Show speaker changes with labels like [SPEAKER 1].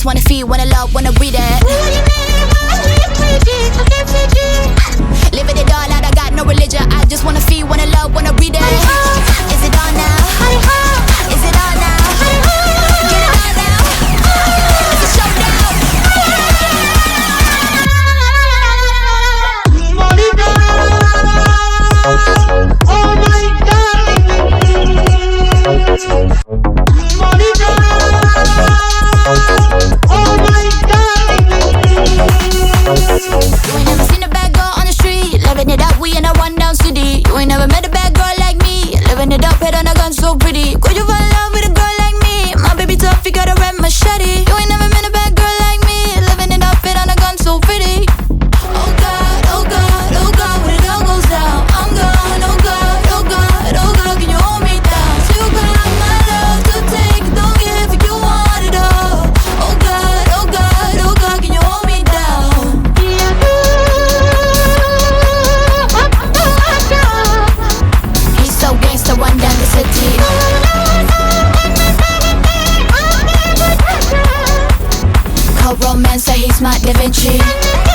[SPEAKER 1] wanna feel, wanna love, wanna breathe it. Living it all out, I got no religion. I just wanna feel, wanna love, wanna breathe it. Is it on now? Is it on now? Get it on now. It's a showdown.
[SPEAKER 2] Oh my darling, Monica. Oh my darling.
[SPEAKER 1] You ain't never seen a bad girl on the street, living it up, we in a rundown city. You ain't never met a bad girl like me, living it up, head on a gun so pretty. Could you fall in love with a girl like me? My baby tough, you got a red machete. You ain't never met a bad girl like me, living it up, head on a gun so pretty. Oh God, oh God, oh God, when it all goes down, I'm gone. Oh God, oh God, oh God, can you hold me down? You got my love to take, don't give if you want it all. Oh God, oh God, oh God, can you hold me down? He's so gangsta, run down the city. Cold romance, so he's my Da Vinci.